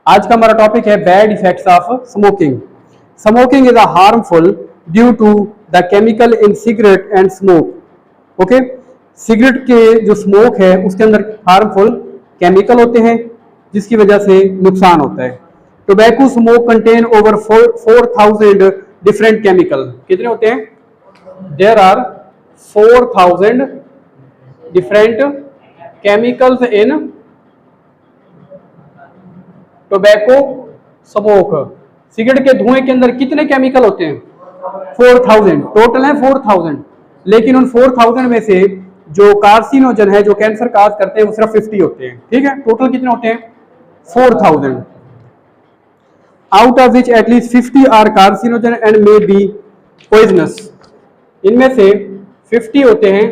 आज का हमारा टॉपिक है bad effects of smoking. Smoking is a harmful due to the chemical in cigarette and smoke. Okay, cigarette के जो smoke है उसके अंदर हार्मफुल केमिकल होते हैं जिसकी वजह से नुकसान होता है। Tobacco smoke contain over 4000 different chemical. कितने होते हैं? There are 4000 different chemicals in tobacco smoke. Cigarette के धुएं के अंदर कितने केमिकल होते हैं? 4000 टोटल है 4000, लेकिन उन 4000 में से जो कार्सिनोजन है, जो कैंसर काज करते हैं, वो सिर्फ 50 होते हैं। ठीक है, टोटल कितने होते हैं? 4000, out of which at least 50 are carcinogen and may be poisonous. इनमें से 50 होते हैं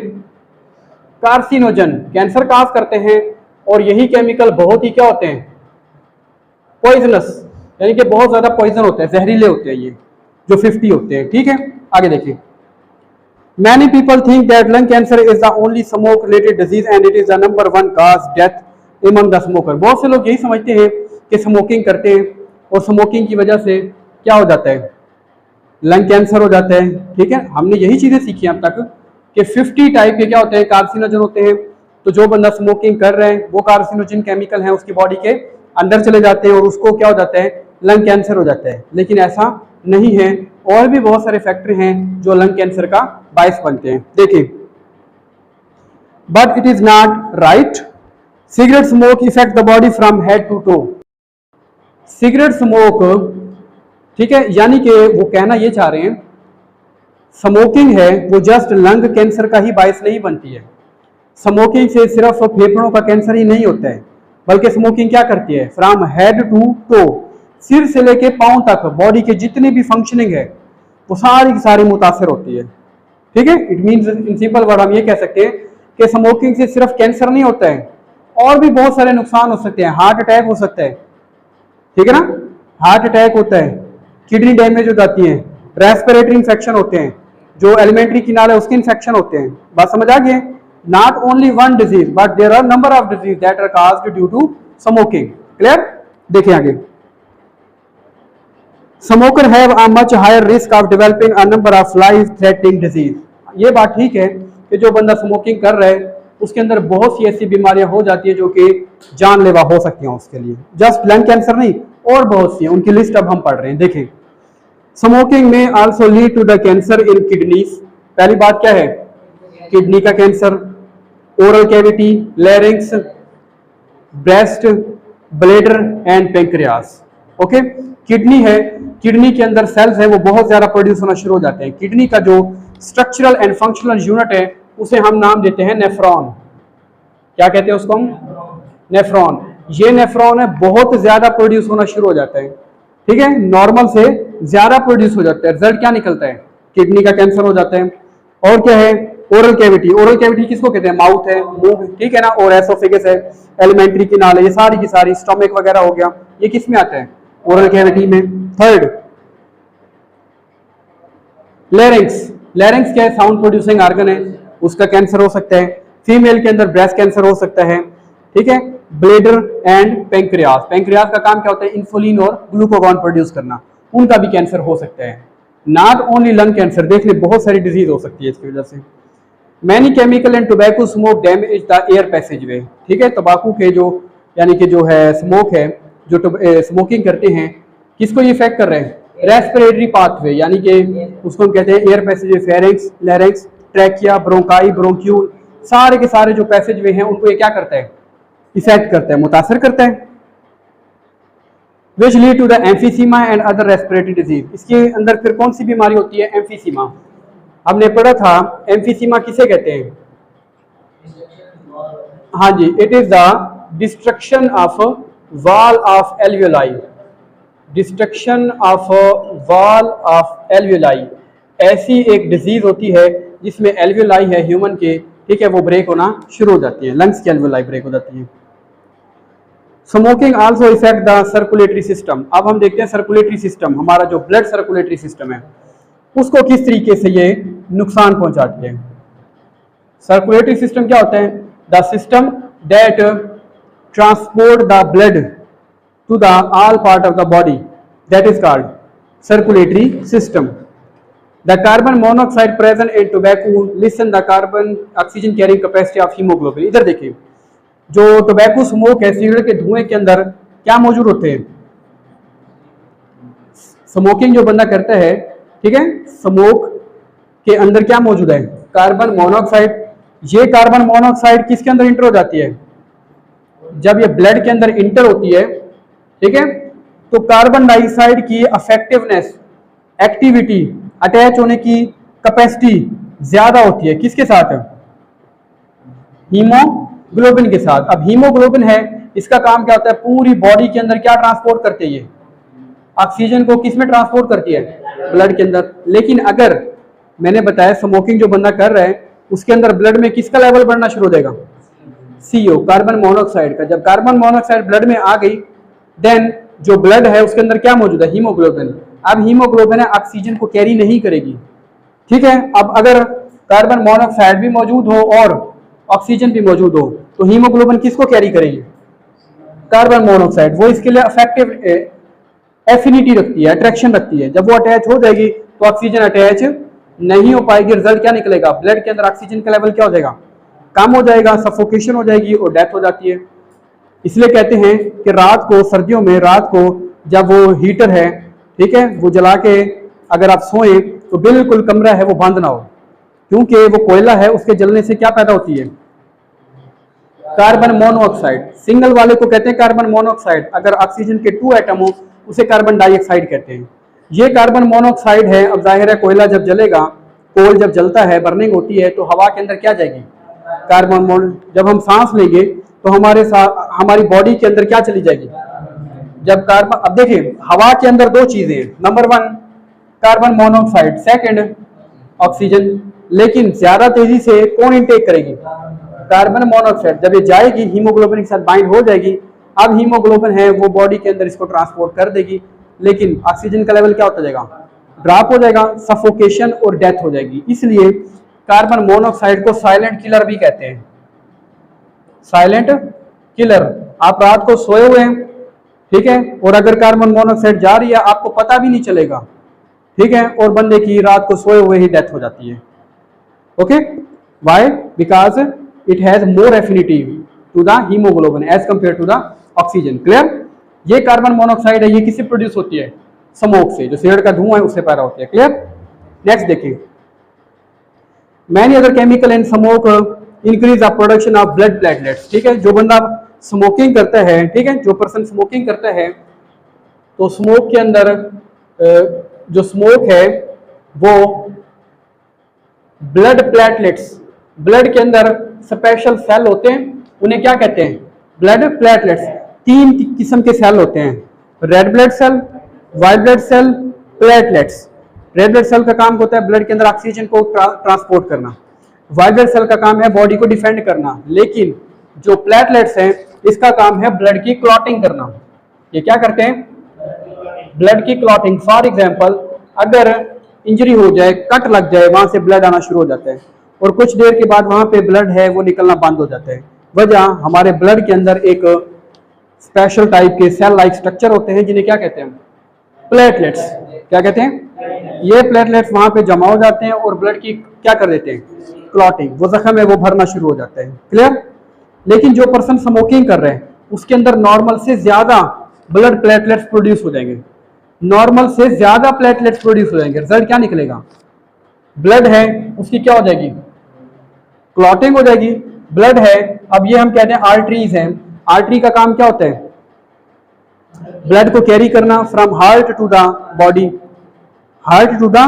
कार्सिनोजन, कैंसर काज करते हैं, और यही केमिकल बहुत ही क्या होते हैं? पॉइजनस, यानी कि बहुत ज्यादा पॉइजन होते हैं, जहरीले होते हैं ये जो 50 होते हैं। ठीक है, आगे देखिए। Many people think that lung cancer is the only smoke related disease and it is the number 1 cause death among the smoker. बहुत से लोग यही समझते हैं कि स्मोकिंग करते हैं और स्मोकिंग की वजह से क्या हो जाता है? लंग कैंसर हो जाता है। ठीक है, हमने यही चीजें सीखी अब तक कि 50 टाइप के क्या होते हैं? कार्सिनोजन होते हैं। तो जो बंदा स्मोकिंग कर रहे हैं वो कार्सिनोजन केमिकल हैं उसकी बॉडी के अंदर चले जाते हैं और उसको क्या हो जाता है? लंग कैंसर हो जाता है। लेकिन ऐसा नहीं है, और भी बहुत सारे फैक्टर हैं जो लंग कैंसर का बायस बनते हैं। देखिए, but it is not right. Cigarette smoke effect the body from head to toe. Cigarette smoke, ठीक है, यानी कि वो कहना ये चाह रहे हैं स्मोकिंग है वो जस्ट लंग कैंसर का ही बायस नहीं बनती है। स्मोकिंग से सिर्फ फेफड़ों का कैंसर ही नहीं होता है, बल्कि स्मोकिंग क्या करती है? फ्रॉम हेड टू टो, सिर से लेके पांव तक बॉडी के जितनी भी फंक्शनिंग है वो सारी की सारी मुतासर होती है। ठीक है, it means in simple word हम ये कह सकते हैं कि स्मोकिंग से सिर्फ कैंसर नहीं होता है, और भी बहुत सारे नुकसान हो सकते हैं। हार्ट अटैक हो सकता है, ठीक है ना, हार्ट अटैक होता है, किडनी डैमेज हो जाती है, रेस्पिरेटरी इंफेक्शन होते हैं, जो एलिमेंट्री किनारे उसके इंफेक्शन होते हैं। बात समझ आ गई? Not only one disease but there are number of disease that are caused due to smoking. Clear? देखिए आगे। Smoker have a much higher risk of developing a number of life threatening disease. ये बात ठीक है कि जो बंदा smoking कर रहा है उसके अंदर बहुत सी ऐसी बीमारियां हो जाती है जो कि जानलेवा हो सकती हैं उसके लिए। जस्ट लंग कैंसर नहीं, और बहुत सी हैं, उनकी लिस्ट अब हम पढ़ रहे हैं। देखें, स्मोकिंग में also lead to the cancer in kidneys. पहली बात क्या है? किडनी का cancer, oral cavity, larynx, breast, bladder and pancreas. Okay, kidney है, किडनी के अंदर सेल्स है वो बहुत ज्यादा प्रोड्यूस होना शुरू हो जाते हैं। किडनी का जो स्ट्रक्चरल एंड फंक्शनल यूनिट है उसे हम नाम देते हैं नेफ्रॉन। क्या कहते हैं उसको हम? नेफ्रॉन। ये नेफ्रॉन है बहुत ज्यादा प्रोड्यूस होना शुरू हो जाता है। ठीक है, नॉर्मल से ज्यादा प्रोड्यूस हो जाता है। रिजल्ट क्या निकलता है? किडनी का कैंसर हो जाता है। और क्या है? Oral cavity. ओरल कैविटी किसको कहते हैं? माउथ है, मुंह, ठीक है ना, और एसोफेगस है, एलिमेंट्री की नाल है, ये सारी की सारी, स्टमक वगैरह हो गया, ये किस में आता है? ओरल कैविटी में। Third, larynx. लैरिंक्स क्या है? साउंड प्रोड्यूसिंग ऑर्गन है, उसका कैंसर हो सकता है। फीमेल के अंदर ब्रेस्ट कैंसर हो सकता है। ठीक है, ब्लेडर एंड पेंक्रियास। पेंक्रियास का काम क्या होता है? इंसुलिन और ग्लूकागॉन प्रोड्यूस करना, उनका भी कैंसर हो सकता है। नॉट ओनली लंग कैंसर, देख ले बहुत सारी डिजीज हो सकती है इसकी वजह से। Many chemical and tobacco smoke damage the air passageway. ठीक है, तंबाकू के जो यानी कि जो है स्मोक है, जो स्मोकिंग करते हैं, किसको ये इफेक्ट कर रहे हैं? रेस्पिरेटरी पाथवे, यानी कि उसको हम कहते हैं air passageway, pharynx, larynx, trachea, bronchi, bronchiole, सारे के सारे जो पैसेजवे हैं उनको ये क्या करता है? इफेक्ट करता है, मुतासर करता है। Which lead to the emphysema and other respiratory disease. इसके अंदर फिर कौन सी बीमारी होती है? एम्फीसीमा। हमने पढ़ा था एम्फीसीमा किसे कहते हैं? हाँ जी, it is the destruction of wall of alveoli. Destruction of wall of alveoli ऐसी एक डिजीज होती है जिसमें एल्वियोलाई है ह्यूमन के, ठीक है, वो ब्रेक होना शुरू हो जाती है, लंग्स की एल्वियोलाई ब्रेक हो जाती है। Smoking also effect the circulatory system. अब हम देखते हैं सर्कुलेटरी सिस्टम, हमारा जो ब्लड सर्कुलेटरी सिस्टम है उसको किस तरीके से ये नुकसान पहुंचाती है। सर्कुलेटरी सिस्टम क्या होता है? The system that transport the blood to the all part of the body, that is called circulatory system. The carbon monoxide present in tobacco lessen the carbon oxygen carrying capacity of hemoglobin. इधर देखिए, जो tobacco smoke है, cigarette के धुएं के अंदर क्या मौजूद होते हैं? स्मोकिंग जो बंदा करता है, ठीक है, स्मोक के अंदर क्या मौजूद है? Carbon monoxide. ये कार्बन मोनोऑक्साइड किसके अंदर इंटर हो जाती है? जब ये ब्लड के अंदर इंटर होती है, ठीक है, तो कार्बन डाइऑक्साइड की अफेक्टिवनेस, एक्टिविटी, अटैच होने की कैपेसिटी ज्यादा होती है। किसके साथ? हीमोग्लोबिन के साथ। अब हीमोग्लोबिन है, इसका काम क्या होता है? पूरी बॉडी के अंदर क्या ट्रांसपोर्ट करती है? ये ऑक्सीजन को किस में ट्रांसपोर्ट करती है? ब्लड के अंदर। लेकिन अगर मैंने बताया स्मोकिंग जो बंदा कर रहा है, उसके अंदर ब्लड में किसका लेवल बढ़ना शुरू हो जाएगा? CO, कार्बन मोनोऑक्साइड का। जब कार्बन मोनोऑक्साइड ब्लड में आ गई, देन जो ब्लड है उसके अंदर क्या मौजूद है? हीमोग्लोबिन। अब हीमोग्लोबिन है, ऑक्सीजन को कैरी नहीं करेगी, ठीक है। अब अगर कार्बन मोनोऑक्साइड भी मौजूद हो और ऑक्सीजन भी मौजूद हो, तो हीमोग्लोबिन किसको कैरी करेगी? Carbon monoxide. वो इसके लिए अफेक्टिव एफिनिटी रखती है, अट्रैक्शन रखती है। जब वो अटैच हो जाएगी तो ऑक्सीजन अटैच नहीं हो पाएगी। रिजल्ट क्या निकलेगा? ब्लड के अंदर ऑक्सीजन का लेवल क्या हो जाएगा? कम हो जाएगा, सफोकेशन हो जाएगी और डेथ हो जाती है। इसलिए कहते हैं कि रात को, सर्दियों में रात को जब वो हीटर है, ठीक है, वो जला के अगर आप सोएं तो बिल्कुल कमरा है वो बंद ना हो, क्योंकि वो कोयला है, उसके जलने से क्या पैदा होती है? Carbon monoxide. सिंगल वाले को कहते हैं कार्बन मोनोऑक्साइड। अगर ऑक्सीजन के 2 एटम हो उसे कार्बन डाइऑक्साइड कहते हैं। ये कार्बन मोनोऑक्साइड है। अब जाहिर है कोयला जब जलेगा, कोल जब जलता है, बर्निंग होती है, तो हवा के अंदर क्या जाएगी? Carbon mono. जब हम सांस लेंगे तो हमारी बॉडी के अंदर क्या चली जाएगी? जब कार्बन, अब देखिए हवा के अंदर 2 चीजें हैं, number 1 carbon monoxide, second oxygen. लेकिन ज्यादा तेजी से कौन इनटेक करेगी? Carbon monoxide. जब ये जाएगी हीमोग्लोबिन के साथ बाइंड हो जाएगी, अब हीमोग्लोबिन है वो बॉडी के अंदर इसको ट्रांसपोर्ट कर देगी, लेकिन ऑक्सीजन का लेवल क्या होता जाएगा? ड्रॉप हो जाएगा, सफोकेशन और डेथ हो जाएगी। इसलिए कार्बन मोनोऑक्साइड को साइलेंट किलर भी कहते हैं। Silent killer. आप रात को सोए हुए हैं, ठीक है, और अगर कार्बन मोनोऑक्साइड जा रही है आपको पता भी नहीं चलेगा, ठीक है, और बंदे की रात को सोए हुए ही डेथ हो जाती है। Okay, why? Because it has more affinity to the haemoglobin as compare to the oxygen. Clear? ये कार्बन मोनोऑक्साइड है, ये किससे प्रोड्यूस होती है? स्मोक से। जो सिगरेट का धुआं है उससे पैदा होती है। क्लियर? नेक्स्ट देखिए, many other chemical in smoke increase the production of blood platelets. ठीक है, जो बंदा स्मोकिंग करता है, ठीक है, जो पर्सन स्मोकिंग करता है, तो स्मोक के अंदर जो स्मोक है वो ब्लड प्लेटलेट्स, ब्लड के अंदर स्पेशल सेल होते हैं, उन्हें क्या कहते हैं? Blood platelets. 3 किस्म के सेल होते हैं, red blood cell, white blood cell, platelets. Red blood cell का काम होता है ब्लड के अंदर ऑक्सीजन को ट्रांसपोर्ट करना, व्हाइट ब्लड सेल का काम है बॉडी को डिफेंड करना, लेकिन जो प्लेटलेट्स हैं इसका काम है ब्लड की क्लॉटिंग करना। ये क्या करते हैं? ब्लड की क्लॉटिंग। फॉर एग्जांपल, अगर इंजरी हो जाए, कट लग जाए, वहां से ब्लड आना शुरू हो जाता है और कुछ देर के बाद वहां पे ब्लड है वो निकलना बंद हो जाता है। वजह, हमारे ब्लड के अंदर एक स्पेशल टाइप के सेल लाइक स्ट्रक्चर होते हैं जिन्हें क्या कहते हैं? प्लेटलेट्स। क्या कहते हैं? ये प्लेटलेट्स वहां पे जमा हो जाते हैं और ब्लड की क्या कर देते हैं? क्लॉटिंग। वो जख्म है वो भरना शुरू हो जाता है। क्लियर? लेकिन जो पर्सन स्मोकिंग कर रहे हैं उसके अंदर नॉर्मल से ज्यादा ब्लड प्लेटलेट्स प्रोड्यूस हो जाएंगे, नॉर्मल से ज्यादा प्लेटलेट्स प्रोड्यूस हो जाएंगे। रिजल्ट क्या निकलेगा? ब्लड है उसकी क्या हो जाएगी? क्लॉटिंग हो जाएगी। ब्लड है, अब ये हम कहते हैं आर्टरीज हैं, आर्टरी का काम क्या होता है? ब्लड को कैरी करना from heart to the body, heart to the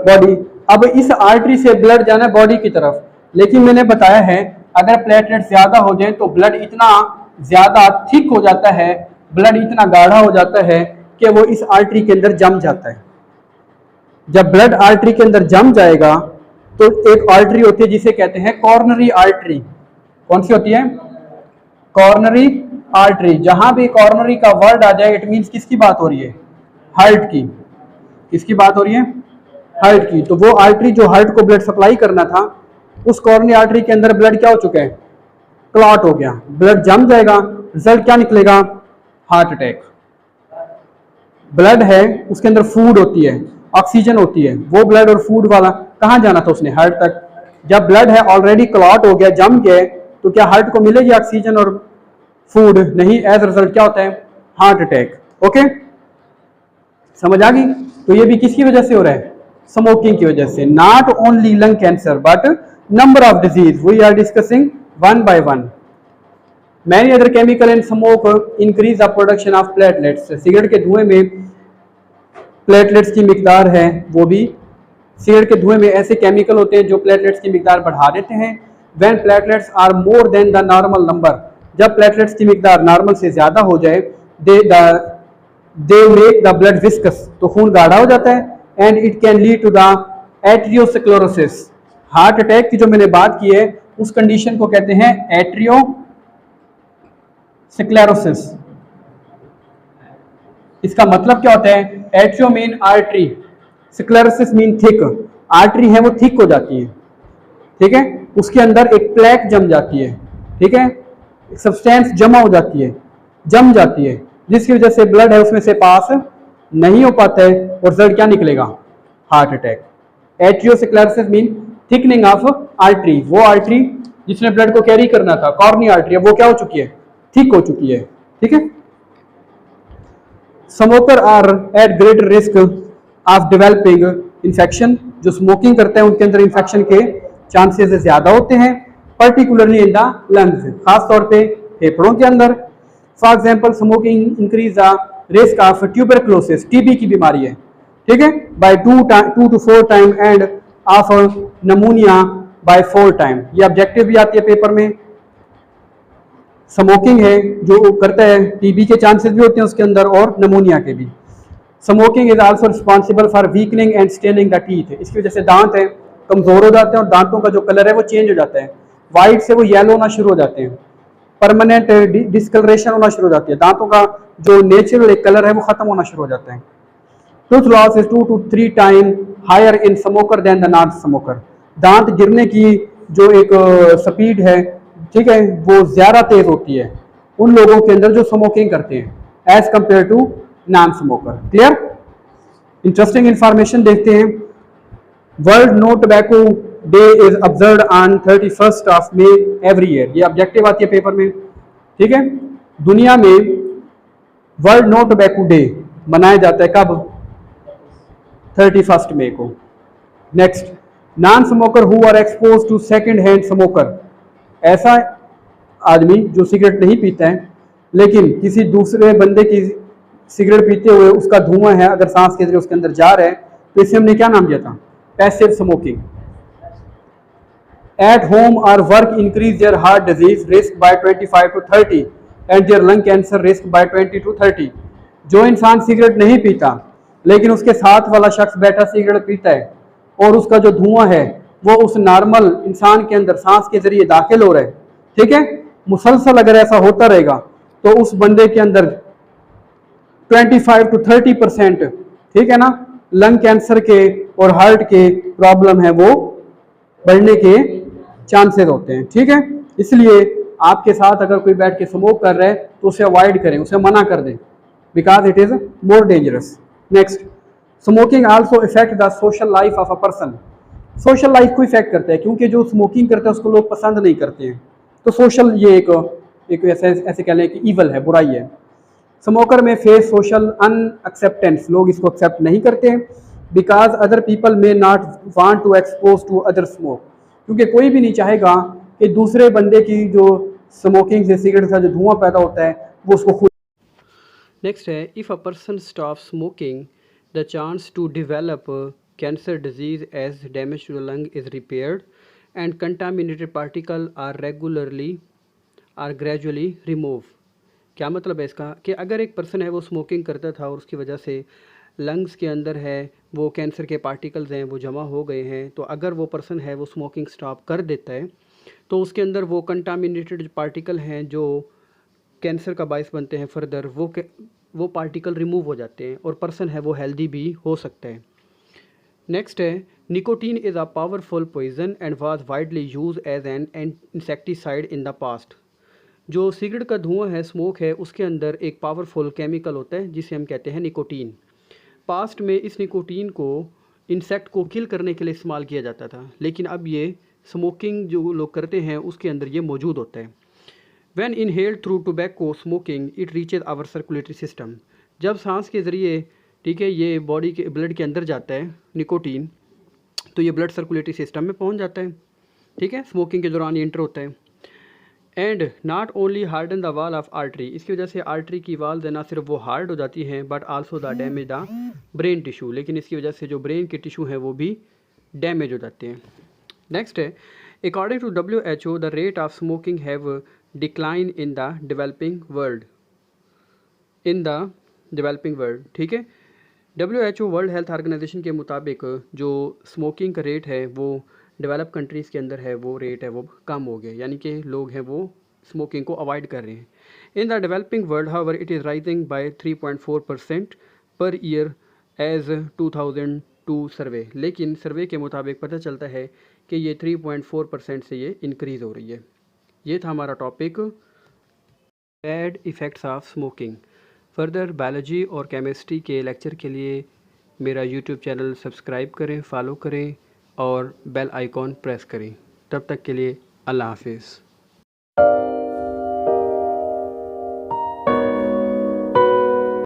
body. अब इस आर्टरी से ब्लड जाना है बॉडी की तरफ, लेकिन मैंने बताया है अगर प्लेटलेट ज्यादा हो जाए तो ब्लड इतना ज्यादा थिक हो जाता है, ब्लड इतना गाढ़ा हो जाता है कि वो इस आर्टरी के अंदर जम जाता है। जब ब्लड आर्टरी के अंदर जम जाएगा तो एक आर्टरी होती है जिसे कहते हैं कॉर्नरी आर्टरी। कौन सी होती है? Coronary artery. जहां भी कॉर्नरी का वर्ड आ जाए इट मींस किसकी बात हो रही है? हार्ट की। किसकी बात हो रही है? हार्ट की। तो वो आर्टरी जो हार्ट को ब्लड सप्लाई करना था, उस कॉर्नरी आर्टरी के अंदर ब्लड क्या हो चुका है? क्लॉट हो गया, ब्लड जम जाएगा। रिजल्ट क्या निकलेगा? Heart attack. ब्लड है उसके अंदर फूड होती है, ऑक्सीजन होती है, वो ब्लड और फूड वाला कहाँ जाना था उसने? हार्ट तक। जब ब्लड है ऑलरेडी क्लॉट हो गया, जम गया, तो क्या हार्ट को मिलेगी ऑक्सीजन और फूड? नहीं। एज रिजल्ट क्या होता है? Heart attack. ओके, समझ आ गई? तो ये भी किसकी वजह से हो रहा है? स्मोकिंग की वजह से। Not only lung cancer but number of disease we are discussing one by one. Many other chemical in smoke increase the production of platelets. Cigarette के धुएं में प्लेटलेट्स की मिकदार है वो भी, सिगरेट के धुएं में ऐसे केमिकल होते हैं जो प्लेटलेट्स की मिकदार बढ़ा देते हैं। When platelets are more than the normal number, जब प्लेटलेट्स की मिकदार नॉर्मल से ज्यादा हो जाए, they make the blood viscous, तो खून गाढ़ा हो जाता है, and it can lead to the atherosclerosis. Heart attack की जो मैंने बात की है उस कंडीशन को कहते हैं एट्रियोस्क्लेरोसिस। इसका मतलब क्या होता है? Atrio mean artery, sclerosis mean thick. Artery है वो थिक हो जाती है, ठीक है, उसके अंदर एक प्लेक जम जाती है, ठीक है, सब्सटेंस जमा हो जाती है, जम जाती है, जिसकी वजह से ब्लड है उसमें से पास नहीं हो पाता है और रिजल्ट क्या निकलेगा? Heart attack. Atherosclerosis mean thickening of artery. वो आर्टरी जिसने ब्लड को कैरी करना था, कॉर्नी आर्टरी, वो क्या हो चुकी है? थिक हो चुकी है, ठीक है। Smoker are at greater risk of developing infection. जो स्मोकिंग करते हैं उनके अंदर इन्फेक्शन के चांसेस ज्यादा होते हैं, पर्टिकुलरली इन द लंग्स, खास तौर पे फेफड़ों के अंदर। For example smoking increase the risk of tuberculosis, TB की बीमारी है, ठीक है, by 2 to 4 time, and of pneumonia by 4 time. ये ऑब्जेक्टिव भी आती है पेपर में। स्मोकिंग है जो करता है, टीबी के चांसेस भी होते हैं उसके अंदर और नमूनिया के भी। Smoking is also responsible for weakening and staining the teeth. इसकी वजह से दांत है कमजोर हो जाते हैं और दांतों का जो कलर है वो चेंज हो जाता है, वाइट से वो येलो होना शुरू हो जाते हैं, परमानेंट डिस्कलरेशन होना शुरू हो जाती है, दांतों का जो नेचुरल एक कलर है वो खत्म होना शुरू हो जाता है। Tooth loss is 2 to 3 time higher in smoker than the non smoker. दांत गिरने की जो एक स्पीड है, ठीक है, वो ज्यादा तेज होती है उन लोगों के अंदर जो स्मोकिंग करते हैं as compare to non smoker. Clear? Interesting information देखते हैं। World no tobacco day is observed on 31st of May every year. ये ऑब्जेक्टिव आती है पेपर में, ठीक है। दुनिया में वर्ल्ड नो टोबैको डे मनाया जाता है कब? 31 मई को। Next, non smoker who are expose to second hand smoker. ऐसा आदमी जो सिगरेट नहीं पीता है लेकिन किसी दूसरे बंदे की सिगरेट पीते हुए उसका धुआं है अगर सांस के जरिए उसके अंदर जा रहा है, तो इसे हमने क्या नाम दिया था? Passive smoking. एट होम और work increase their heart disease risk by 25 to 30 and their lung cancer risk by 20 to 30। जो इंसान सिगरेट नहीं पीता लेकिन उसके साथ वाला शख्स बैठा सिगरेट पीता है और उसका जो धुआं है वो उस नॉर्मल इंसान के अंदर सांस के जरिए दाखिल हो रहा है, ठीक है, मुसलसल अगर ऐसा होता रहेगा तो उस बंदे के अंदर 25 to 30%, ठीक है ना, लंग कैंसर के और हार्ट के प्रॉब्लम है वो बढ़ने के चांसेस होते हैं, ठीक है। इसलिए आपके साथ अगर कोई बैठ के स्मोक कर रहा है तो उसे अवॉइड करें, उसे मना कर दें, because it is more dangerous. Next, smoking also effect the social life of a person. Social life को इफेक्ट करता है क्योंकि जो स्मोकिंग करता है उसको लोग पसंद नहीं करते हैं, तो सोशल ये एक ऐसे कह लें कि ईवल है, बुराई है। स्मोकर में फेस सोशल अनएक्सेप्टेंस, लोग इसको एक्सेप्ट नहीं करते because other people may not want to expose to other smoke, क्योंकि कोई भी नहीं चाहेगा कि दूसरे बंदे की जो स्मोकिंग से सिगरेट का जो धुआं पैदा होता है वो उसको खुद। नेक्स्ट है, if a person stop smoking the chance to develop cancer disease as damage to the lung is repaired and contaminated particle are gradually remove. क्या मतलब है इसका? कि अगर एक पर्सन है वो स्मोकिंग करता था और उसकी वजह से लंग्स के अंदर है वो कैंसर के पार्टिकल्स हैं वो जमा हो गए हैं, तो अगर वो पर्सन है वो स्मोकिंग स्टॉप कर देता है तो उसके अंदर वो कंटामिनेटेड पार्टिकल हैं जो कैंसर का बायस बनते हैं फर्दर, वो पार्टिकल रिमूव हो जाते हैं और पर्सन है वो हेल्दी भी हो सकता है। नेक्स्ट है, nicotine is a powerful poison and was widely use as an insecticide in the past. जो सिगरेट का धुआं है, स्मोक है, उसके अंदर एक पावरफुल केमिकल होता है जिसे हम कहते हैं निकोटीन। पास्ट में इस निकोटीन को इंसेक्ट को किल करने के लिए इस्तेमाल किया जाता था, लेकिन अब ये स्मोकिंग जो लोग करते हैं उसके अंदर ये मौजूद होता है। When inhaled through tobacco smoking, it reaches our circulatory system. जब सांस के ज़रिए, ठीक है, ये बॉडी के ब्लड के अंदर जाता है निकोटीन, तो ये ब्लड सर्कुलेटरी सिस्टम में पहुंच जाता है। ठीक है, स्मोकिंग के दौरान ये इंटर होता है। And not only harden the wall of artery, इसकी वजह से आर्टरी की वाल ना सिर्फ वो हार्ड हो जाती हैं but also the damage the brain tissue, लेकिन इसकी वजह से जो ब्रेन के टिश्यू हैं वो भी डैमेज हो जाते हैं। नेक्स्ट है, according to WHO the rate of smoking have decline in the developing world, ठीक है। WHO वर्ल्ड हेल्थ ऑर्गेनाइजेशन के मुताबिक जो स्मोकिंग का रेट है वो डेवलप कंट्रीज़ के अंदर है, वो रेट है वो कम हो गया, यानी कि लोग हैं वो स्मोकिंग को अवॉइड कर रहे हैं। इन the developing world however it is rising bye 3.4% per year as 2002 सर्वे, लेकिन सर्वे के मुताबिक पता चलता है कि ये 3.4% से ये इंक्रीज़ हो रही है। ये था हमारा topic, bad effects of smoking. Further biology और केमिस्ट्री के लेक्चर के लिए मेरा यूट्यूब चैनल सब्सक्राइब करें, फॉलो करें और बेल आइकॉन प्रेस करें। तब तक के लिए अल्लाह हाफिज़।